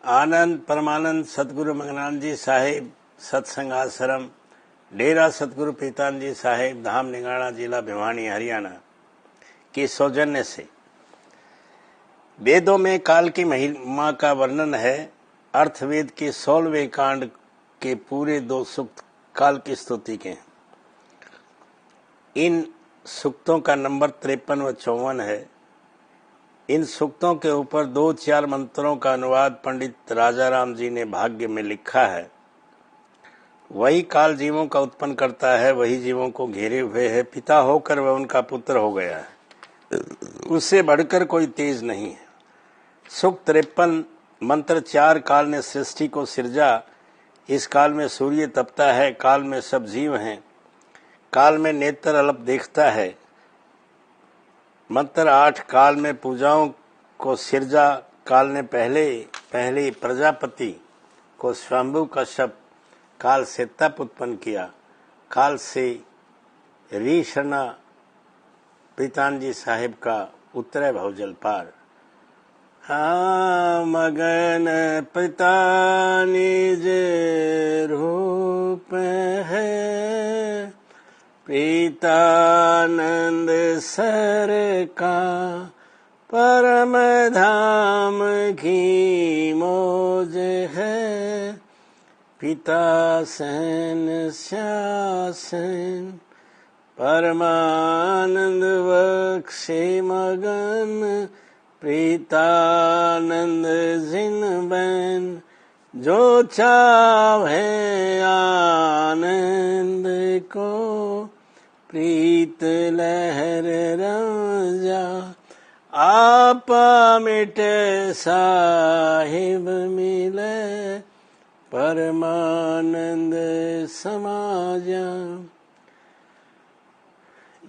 आनंद परमानंद सतगुरु मंगनानंद जी साहिब सत्संग आश्रम डेरा सतगुरु पीतान जी साहिब धाम निगाड़ा जिला भिवानी हरियाणा की सौजन्य से वेदों में काल की महिमा का वर्णन है। अर्थवेद के 16वें कांड के पूरे 2 सूक्त काल की स्तुति के हैं। इन सूक्तों का नंबर 53 व 54 है। इन सूक्तों के ऊपर 2-4 मंत्रों का अनुवाद पंडित राजाराम जी ने भाग्य में लिखा है। वही काल जीवों का उत्पन्न करता है, वही जीवों को घेरे हुए है। पिता होकर वह उनका पुत्र हो गया है, उससे बढ़कर कोई तेज नहीं है। सूक्त 53 मंत्र 4 काल ने सृष्टि को सिरजा। इस काल में सूर्य तपता है, काल में सब जीव हैं, काल में नेत्र अल्प देखता है। मंत्र 8 काल में पूजाओं को सिरजा। काल ने पहले प्रजापति को स्वयंभू कश्यप काल से तप उत्पन्न किया। काल से ऋषना पीतान जी साहिब का उतरे भवजल पार। मगन पिता निज रूप है, प्रीतानंद सर का परम धाम की मौज है। पिता सैन श्यासन परमानंद बख्शे मगन, प्रीतानंद जिन बैन जो चाहे आनंद को। प्रीत लहर रंजा आपा मिटे साहिब मिले, परमानंद समाजा।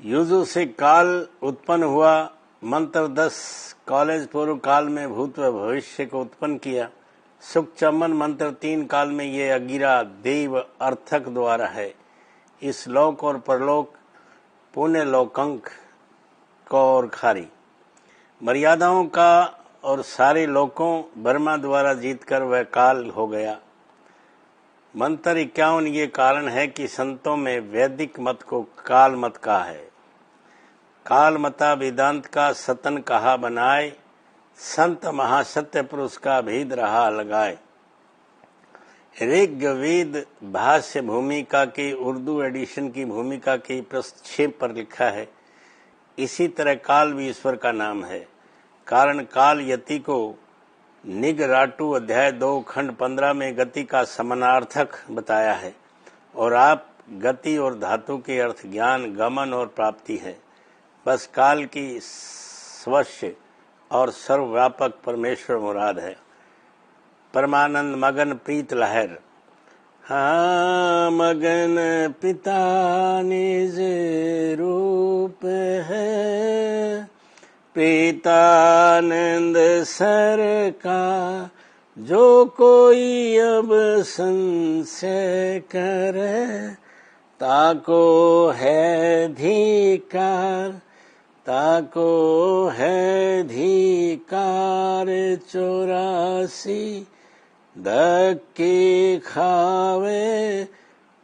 युजु से काल उत्पन्न हुआ। मंत्र 10 कॉलेज पूर्व काल में भूत व भविष्य को उत्पन्न किया। सुख चमन मंत्र 3 काल में ये अगिरा देव अर्थक द्वारा है। इस लोक और परलोक पुण्य लोकंक को और खारी मर्यादाओं का और सारे लोकों ब्रह्मा द्वारा जीतकर वह काल हो गया। मंत्र 51 ये कारण है कि संतों में वैदिक मत को काल मत कहा है। काल मता वेदांत का सतन कहा बनाए, संत महासत्य पुरुष का भेद रहा लगाए। ऋग्वेद भाष्य भूमिका के उर्दू एडिशन की भूमिका के प्रक्षेप पर लिखा है। इसी तरह काल भी ईश्वर का नाम है। कारण काल यति को निगराटू अध्याय 2 खंड 15 में गति का समानार्थक बताया है। और आप गति और धातु के अर्थ ज्ञान गमन और प्राप्ति है। बस काल की स्वस्य और सर्वव्यापक परमेश्वर मुराद है। परमानंद मगन प्रीत लहर। मगन पिता निज रूप है, प्रीतानंद सर का जो कोई अब संशय करे। ताको है धिकार, ताको है धिकार 84 धक्के खावे,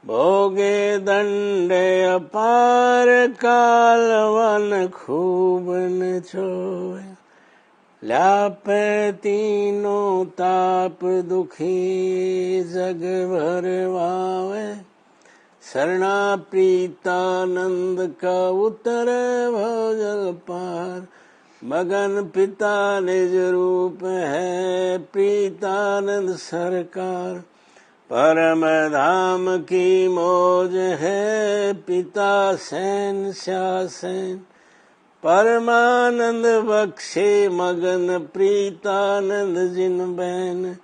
भोगे दंड अपार कालवन खूब न छोए। लाप तीनों ताप दुखी जग भरवावे, शरणा प्रीतानंद का उतर भवजल पार। मगन पिता निज रूप है, प्रीतानंद सरकार परम धाम की मौज है। पिता सैन शासन परमानंद बख्शे मगन, प्रीतानंद जिन बैन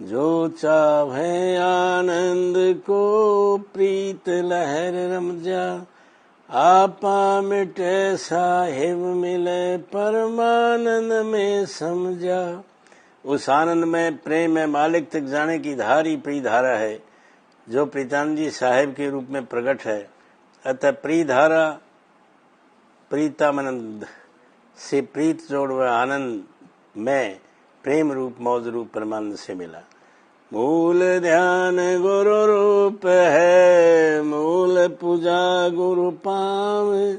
जो चाहे आनंद को। प्रीत लहर रमजा आपा मिटे साहिब मिले, परमानंद में समझा। उस आनंद में प्रेम में मालिक तक जाने की धारी प्रिय धारा है जो प्रीतानंद साहिब के रूप में प्रकट है। अतः प्रिय धारा प्रीतानंद से प्रीत जोड़ व आनंद में प्रेम रूप मौज रूप परमानंद से मिला। मूल ध्यान गुरु रूप है, मूल पूजा गुरु पावे,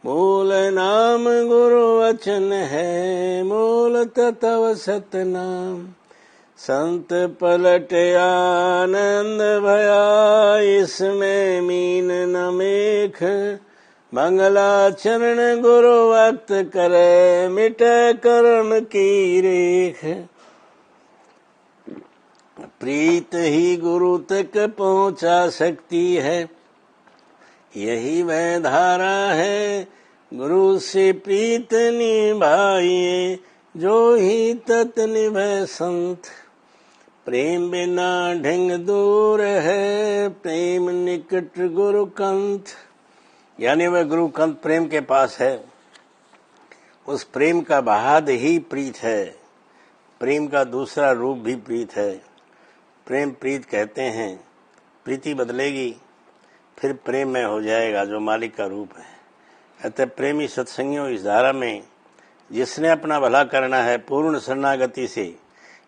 मूल नाम गुरु वचन है, मूल तत्व सतनाम। संत पलट आनंद भया, इसमें मीन न मेख, मंगलाचरण गुरु वक्त करे, मिटे कर्म की रेख। प्रीत ही गुरु तक पहुंचा सकती है, यही वह धारा है, गुरु से प्रीत निभाइए, जो ही तत् निभै संत। प्रेम बिना ढंग दूर है, प्रेम निकट गुरु कंठ। यानी वह गुरु कंठ प्रेम के पास है, उस प्रेम का बहाद ही प्रीत है। प्रेम का दूसरा रूप भी प्रीत है। प्रेम प्रीत कहते हैं, प्रीति बदलेगी फिर प्रेम में हो जाएगा जो मालिक का रूप है। अतः प्रेमी सत्संगियों, इस धारा में जिसने अपना भला करना है, पूर्ण शरणागति से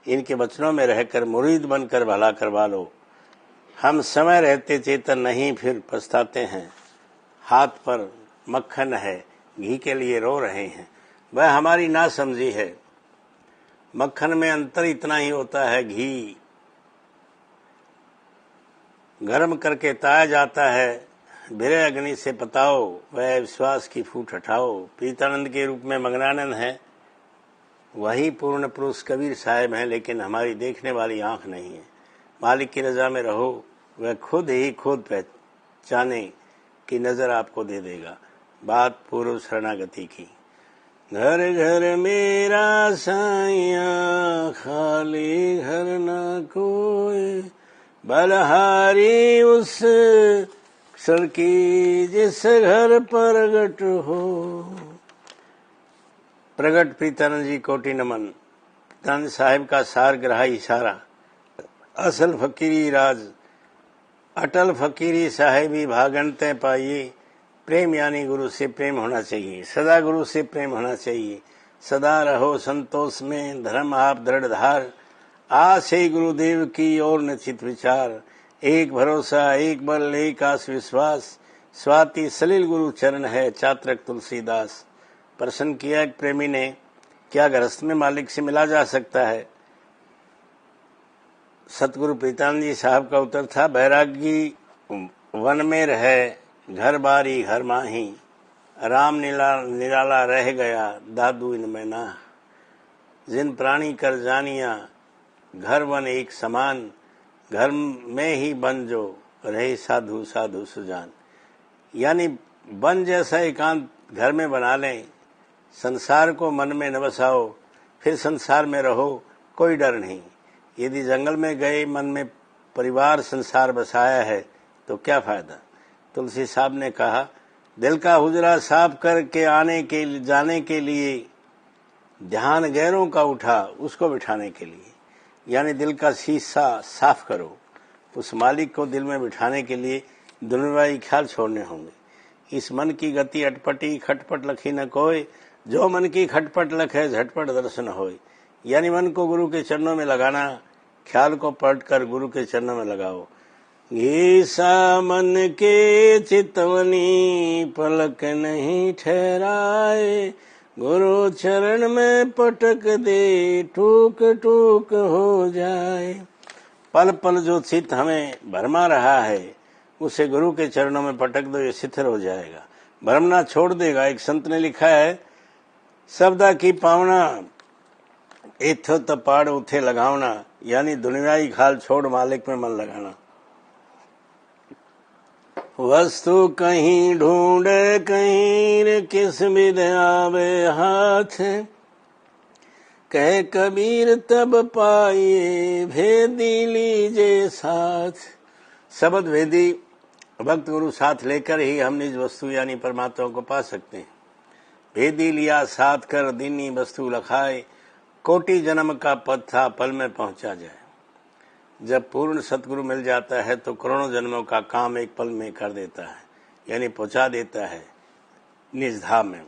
इनके वचनों में रहकर मुरीद बनकर भला करवा लो। हम समय रहते चेतन नहीं, फिर पछताते हैं। हाथ पर मक्खन है, घी के लिए रो रहे हैं, वह हमारी ना समझी है। मक्खन में अंतर इतना ही होता है, घी गर्म करके ताया जाता है, बिरे अग्नि से पताओ, वह विश्वास की फूट हटाओ। प्रीतानंद के रूप में मगनानंद है, वही पूर्ण पुरुष कबीर साहब हैं, लेकिन हमारी देखने वाली आंख नहीं है। मालिक की रजा में रहो, वह खुद ही खुद पहचाने की नजर आपको दे देगा। बात पूर्व शरणागति की। घर घर मेरा साइया, खाली घर न कोई, बलहारी उस क्षण की जिस घर प्रगट हो। प्रगट प्रीतानंद जी कोटि नमन। प्रीतानंद साहिब का सारग्राही इशारा, असल फकीरी राज, अटल फकीरी साहिबी भागनते पाइए। प्रेम यानी गुरु से प्रेम होना चाहिए, सदा गुरु से प्रेम होना चाहिए। सदा रहो संतोष में, धर्म आप दृढ़ धार, आस है गुरुदेव की और निश्चित विचार। एक भरोसा, एक बल, एक आस विश्वास, स्वाति सलिल गुरु चरण है, चात्रक तुलसीदास। प्रश्न किया एक प्रेमी ने, क्या गृहस्थ में मालिक से मिला जा सकता है? सतगुरु प्रीतानंद जी साहब का उत्तर था, बैरागी वन में रहे, घर बारी घर माही, राम निराला रह गया, दादू इनमें ना। जिन प्राणी कर जानिया, घर वन एक समान, घर में ही बन जो, रहे साधु साधु सुजान। यानी वन जैसा एकांत घर में बना लें, संसार को मन में न बसाओ, फिर संसार में रहो, कोई डर नहीं। यदि जंगल में गए मन में परिवार संसार बसाया है तो क्या फायदा। तुलसी साहब ने कहा, दिल का हुजरा साफ करके जाने के लिए ध्यान गैरों का उठा, उसको बिठाने के लिए। यानी दिल का शीशा साफ करो, उस मालिक को दिल में बिठाने के लिए दुनियावी ख्याल छोड़ने होंगे। इस मन की गति अटपटी, खटपट लखी न कोय, जो मन की खटपट लखे झटपट दर्शन होय। यानी मन को गुरु के चरणों में लगाना, ख्याल को पलट कर गुरु के चरणों में लगाओ। घीसा मन के चितवनी, पलक नहीं ठहराए, गुरु चरण में पटक दे, टूक टूक हो जाए। पल पल जो चित्त हमें भरमा रहा है, उसे गुरु के चरणों में पटक दो, ये शिथिल हो जाएगा, भ्रमना छोड़ देगा। एक संत ने लिखा है, शब्दा की पावना इथो तपाड़ उथे लगावना। यानी दुनियाई खाल छोड़ मालिक में मन लगाना। वस्तु कहीं ढूंढे कहीं रे, किस विध आवे हाथ, कह कबीर तब पाइए, भेदी लीजे साथ। शब्द भेदी भक्त गुरु साथ लेकर ही हम निज वस्तु यानी परमात्मा को पा सकते हैं। भेदी लिया साथ कर, दीनी वस्तु लखाए, कोटि जन्म का पद था पल में पहुंचा जाए। जब पूर्ण सतगुरु मिल जाता है तो करोड़ों जन्मों का काम एक पल में कर देता है, यानी पहुंचा देता है निज धाम में।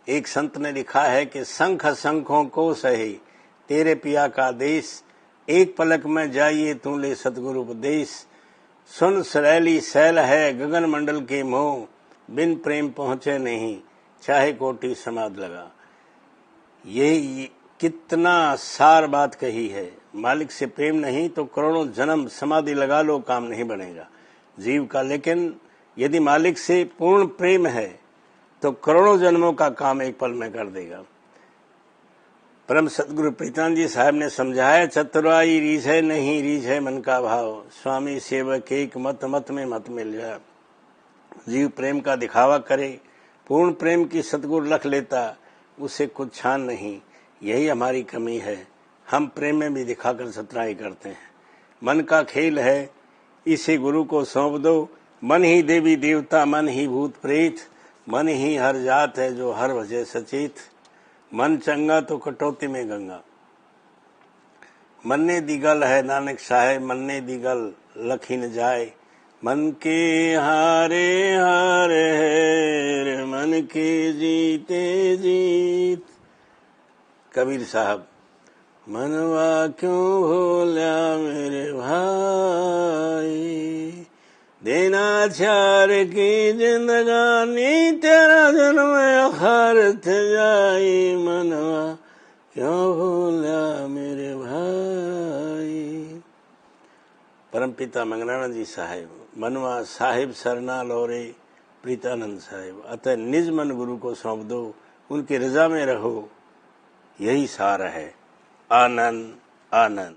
एक संत ने लिखा है कि शंख शंखों को सहे तेरे पिया का देश, एक पलक में जाइए तू ले सतगुरु उपदेश। सुन सरैली सैल है गगन मंडल के मोह, बिन प्रेम पहुंचे नहीं चाहे कोटि समाध लगा। ये कितना सार बात कही है। मालिक से प्रेम नहीं तो करोड़ों जन्म समाधि लगा लो, काम नहीं बनेगा जीव का। लेकिन यदि मालिक से पूर्ण प्रेम है तो करोड़ों जन्मों का काम एक पल में कर देगा। परम सतगुरु प्रीतानंद जी साहब ने समझाया, चतुराई रीझ है नहीं, रीझ है मन का भाव। स्वामी सेवक एक मत, मत में मत मिल जाए। जीव प्रेम का दिखावा करे, पूर्ण प्रेम की सतगुरु लख लेता, उसे कुछ छान नहीं। यही हमारी कमी है, हम प्रेम में भी दिखाकर चतुराई करते हैं। मन का खेल है, इसे गुरु को सौंप दो। मन ही देवी देवता, मन ही भूत प्रेत, मन ही हर जात है जो हर वजह सचेत। मन चंगा तो कटौती में गंगा। मन्ने दी गल है नानक साहेब, मन्ने दी गल लखी न जाए। मन के हारे हार है, मन के जीते जीत। कबीर साहब, मनवा क्यों भूला मेरे भाई, देना चार की जिंदगानी, तेरा जन्म अखरत जाई। मनवा क्यों भूला मेरे भाई। परमपिता मंगलानंद जी साहेब, मनवा साहिब सरना लोरे प्रीतानंद साहेब। अतः निज मन गुरु को सौंप दो, उनकी रजा में रहो, यही सार है। आनंद आनंद।